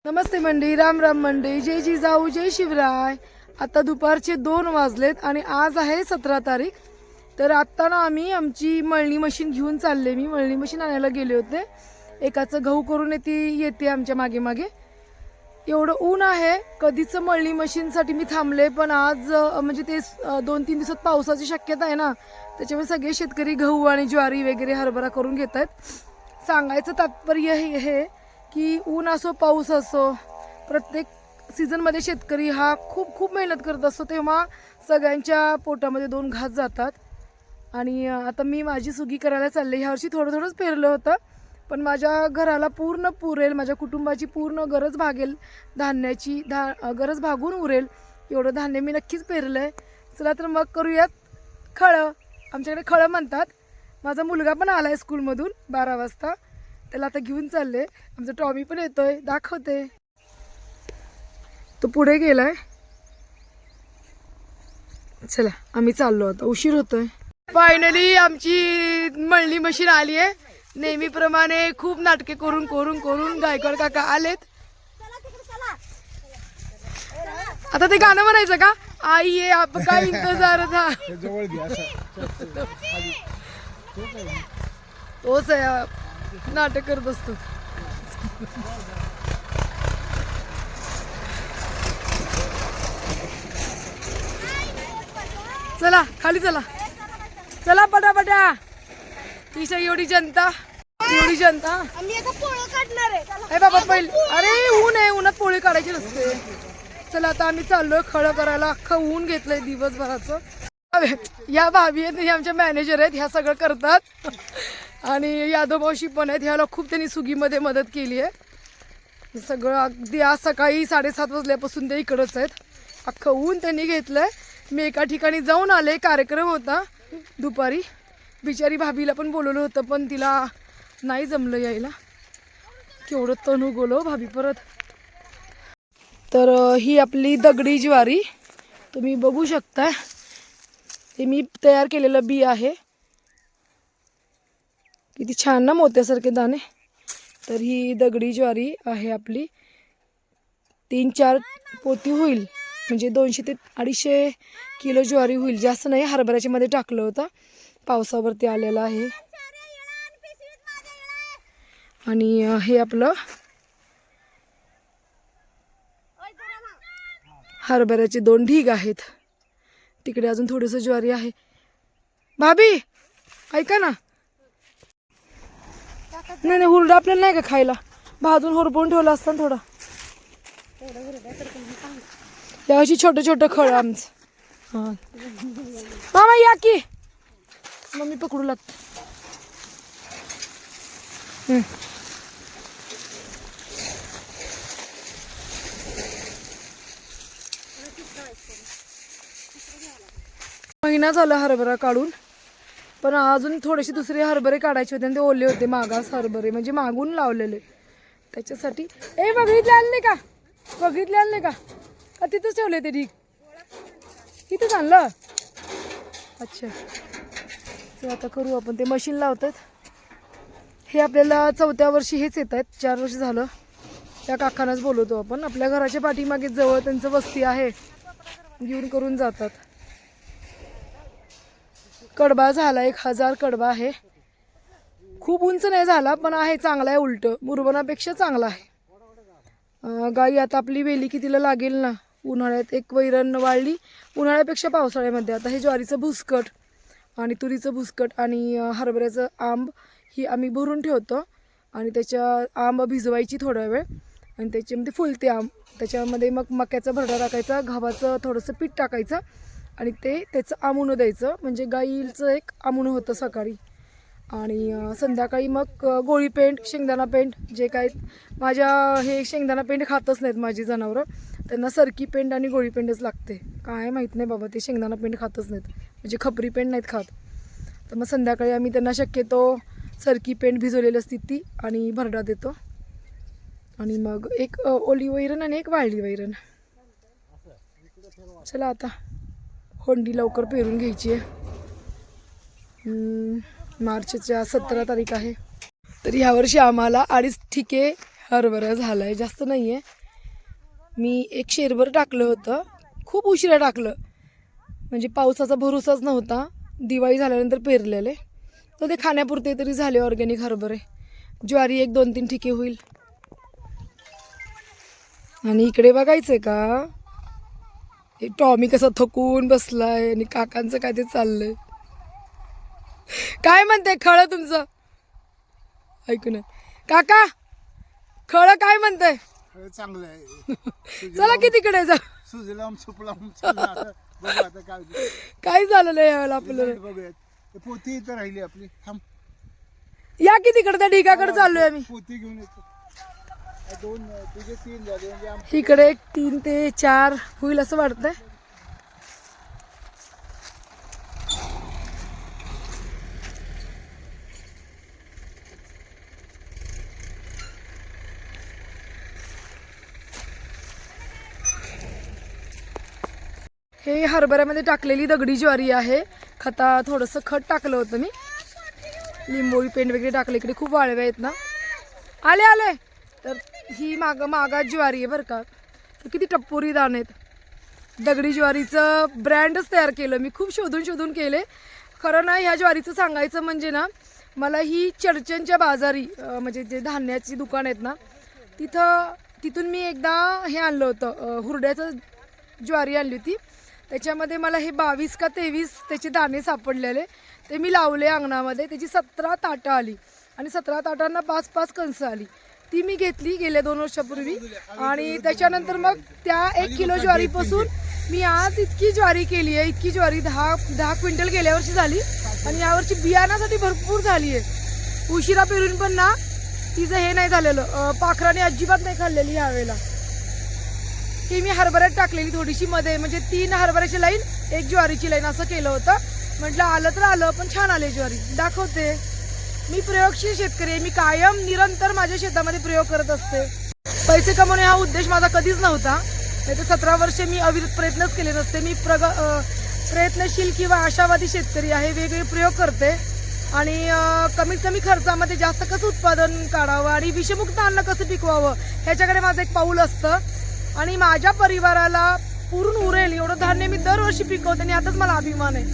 नमस्ते मंडळी, राम राम मंडळी, जय जिजाऊ जय शिवराय। आता दुपारचे 2 वाजलेत आणि आज आहे 17 तारीख। तर आत्ता ना आम्ही आमची मळणी मशीन घेऊन चालले। मी मळणी मशीन आणायला गेले होते। एकाचं गहू करून येते आमच्या मागे मागे। एवढं ऊन आहे, कधीच मळणी मशीनसाठी मी थांबले, पण आज म्हणजे ते 2-3 दिवसात पावसाची शक्यता आहे ना, त्याच्यामुळे सगळे शेतकरी गहू आणि ज्वारी वगैरे हरभरा करून घेत आहेत। सांगायचं तात्पर्य हे की ऊन असो पाऊस असो, प्रत्येक सीझनमध्ये शेतकरी हा खूप मेहनत करत असतो, तेव्हा सगळ्यांच्या पोटामध्ये 2 घास जातात। आणि आता मी माझी सुगी करायला चालले। ह्या वर्षी थोडंच पेरलं होतं, पण माझ्या घराला पूर्ण पुरेल, माझ्या कुटुंबाची पूर्ण गरज भागेल, धान्याची गरज भागून उरेल एवढं धान्य मी नक्कीच पेरलं आहे। चला तर मग करूयात खळं। आमच्याकडे खळं म्हणतात। माझा मुलगा पण आला आहे स्कूलमधून 12 वाजता, त्याला आता घेऊन चालले। आमचा टॉमी पण येतोय, दाखवते। तो पुढे गेलाय। चला आम्ही चाललो, आता उशीर होतोय। फायनली आमची मळणी मशीन आली आहे। नेहमीप्रमाणे खूप नाटके करून गायकवाड काका आलेत। आता ते गाणं म्हणायचं का, आई ये आपका इंतजार था। तोच आहे, नाटक करत असतो। चला खाली चला, चला पटापटा। तिच्या एवढी जनता आम्ही आता पोळं काढणार आहे। बाबा पहिले, अरे ऊन आहे, उन्हात पोळी काढायची नसते। चला आता आम्ही चाललोय खळं करायला। अख्खं ऊन घेतलंय दिवसभराचं। या भाभी आहेत, आमच्या मॅनेजर आहेत, ह्या सगळं करतात। आणि यादव मावशी पण आहेत, ह्याला खूप त्यांनी सुगीमध्ये मदत केली आहे। सगळं अगदी आज सकाळी 7:30 वाजल्यापासून ते इकडंच आहेत। अख्खं ऊन त्यांनी घेतलंय। मी एका ठिकाणी जाऊन आले, कार्यक्रम होता दुपारी। बिचारी भाभीला पण बोलवलं होतं, पण तिला नाही जमलं यायला। केवढं तणू गोलो भाभी परत। तर ही आपली दगडी ज्वारी तुम्ही बघू शकता। ते मी तयार केलेलं बी आहे। किती छान ना, मोत्यासारखे दाणे। तर ही दगडी ज्वारी आहे आपली। 3-4 पोती होईल, म्हणजे 200 ते 250 किलो ज्वारी होईल, जास्त नाही। हरभऱ्याच्या मध्ये टाकलं होतं, पावसावरती आलेलं आहे। आणि हे आपलं हरभऱ्याचे 2 ढीग आहेत। तिकडे अजून थोडंसं ज्वारी आहे। भाभी ऐका ना, नाही हुरडा आपल्याला नाही का खायला, भाजून होरपून ठेवला असता थोडा। यावर्षी छोटं खळ आमचं। हा मामा या की, मम्मी पकडू लागते। महिना झाला हरभरा काढून, पण अजून थोडेसे दुसरे हरभरे काढायचे होते आणि ते ओले होते, मागास हरभरे म्हणजे मागून लावलेले। त्याच्यासाठी बघितले आणले का तिथंच ठेवले ते ढीग, तिथंच आणलं। अच्छा चल आता करू आपण। ते मशीन लावतात, हे आपल्याला 4थ्या वर्षी हेच येत आहेत। 4 वर्ष झालं। त्या काकांनाच बोलवतो आपण। आपल्या घराच्या पाठीमागे जवळ त्यांचं वस्ती आहे, घेऊन करून जातात। कडबा झाला, 1000 कडबा आहे। खूप उंच नाही झाला, पण आहे चांगला आहे, उलट मुरबनापेक्षा चांगला आहे। गाई आता आपली वेली कितीला लागेल ना। उन्हाळ्यात एक वैरण वाळली, उन्हाळ्यापेक्षा पावसाळ्यामध्ये। आता हे ज्वारीचं भुसकट आणि तुरीचं भुसकट आणि हरभऱ्याचं आंब ही आम्ही भरून ठेवतो। आणि त्याच्या आंब भिजवायची थोडा वेळ, आणि त्याच्यामध्ये फुलते आंब। त्याच्यामध्ये मग मक्याचा भरडा टाकायचा, गव्हाचं थोडंसं पीठ टाकायचं, आणि त्याचं आमुनं द्यायचं, म्हणजे गाईचं एक आमुनं होतं सकाळी। आणि संध्याकाळी मग गोळी पेंड, शेंगदाणा पेंड, जे काय माझ्या हे शेंगदाणा पेंड खातच नाहीत माझी जनावरं, त्यांना सरकी पेंड आणि गोळी पेंडच लागते। काय माहीत नाही बाबा, ते शेंगदाणा पेंड खातच नाहीत, म्हणजे खपरी पेंड नाहीत खात। तर मग संध्याकाळी आम्ही त्यांना शक्यतो सरकी पेंड भिजवलेली असते ती आणि भरडा देतो। आणि मग एक ओली वैरण आणि एक वाळली वैरण। चला आता होंडी लवकर पेरून घ्यायची आहे। मार्चच्या 17 तारीख आहे। तर ह्यावर्षी आम्हाला 2.5 ठिके हरभरा झालाय, जास्त नाहीये. मी एक शेरभर टाकलं होतं, खूप उशिरा टाकलं, म्हणजे पावसाचा भरोसाच नव्हता. दिवाळी झाल्यानंतर पेरलेले, तर ते खाण्यापुरते तरी झाले ऑर्गॅनिक हरभरे. ज्वारी 1-2-3 ठिके होईल. आणि इकडे बघायचंय का, हे टॉमी कसा थकून बसलाय आणि काकांचं काय ते चाललंय. काय म्हणते खळं तुमचं, ऐकू ना काका, खळं काय म्हणतंय? चांगलं आहे. चला की तिकडे जा. सुजलाम सुपलाम चाललं आता. बघू आता काय होतं. काय झालं नाही यावेळेला आपल्याला. रिझल्ट बघूयात. ते पोती इथं राहिली आपली. थांब. या की तिकडे त्या ढिगाकडे चाललोय आम्ही. पोती घेऊन येतो. दोन तुझे 3 झाले म्हणजे इकडे 3 ते 4 होईल असं वाटतंय. हे हरभऱ्यामध्ये टाकलेली दगडी ज्वारी आहे. थोडंसं खत टाकलं होतं मी, लिंबोळी पेंट वगैरे टाकले. इकडे खूप वाळव्या आहेत ना. आले आले. तर ही मागात ज्वारी आहे बरं का. किती टप्पोरी दाणे आहेत. दगडी ज्वारीचं ब्रँडच तयार केलं मी, खूप शोधून केले. खरं ना, ह्या ज्वारीचं सांगायचं म्हणजे ना, मला ही चर्चनच्या बाजारी म्हणजे जे धान्याची दुकान आहेत ना, तिथून मी एकदा हे आणलं होतं, हुरड्याचं ज्वारी आणली होती. त्याच्यामध्ये मला हे 22 का 23 त्याचे दाणे सापडलेले. ते मी लावले अंगणामध्ये. त्याची 17 ताटं आली आणि 17 ताटांना 5-5 कणसं आली. ती मी घेतली गेल्या 2 वर्षापूर्वी. आणि त्याच्यानंतर मग त्या 1 किलो ज्वारीपासून मी आज इतकी ज्वारी केली आहे. इतकी ज्वारी 10 क्विंटल गेल्या वर्षी झाली आणि यावर्षी बियाणासाठी भरपूर झाली आहे. उशिरा पेरून पण ना तिचं हे नाही झालेलं, पाखराने अजिबात नाही खाल्लेली यावेळेला. ही मी हरभऱ्यात टाकलेली थोडीशी मध्ये, म्हणजे 3 हरभऱ्याची लाईन 1 ज्वारीची लाईन असं केलं होतं. म्हटलं आलं तर आलं, पण छान आले ज्वारी. दाखवते. मी प्रयोगशील शेतकरी आहे. मी कायम निरंतर माझ्या शेतामध्ये प्रयोग करत असते. पैसे कमवणे हा उद्देश माझा कधीच नव्हता. नाही तर 17 वर्षे मी अविरत प्रयत्नच केले नसते. मी प्रयत्नशील किंवा आशावादी शेतकरी आहे. वेगवेगळे प्रयोग करते आणि कमीत कमी खर्चामध्ये जास्त कसं उत्पादन काढावं आणि विषमुक्त अन्न कसं पिकवावं ह्याच्याकडे माझं एक पाऊल असतं. आणि माझ्या परिवाराला पुरून उरेल एवढं धान्य मी दरवर्षी पिकवते आणि यातच मला अभिमान आहे.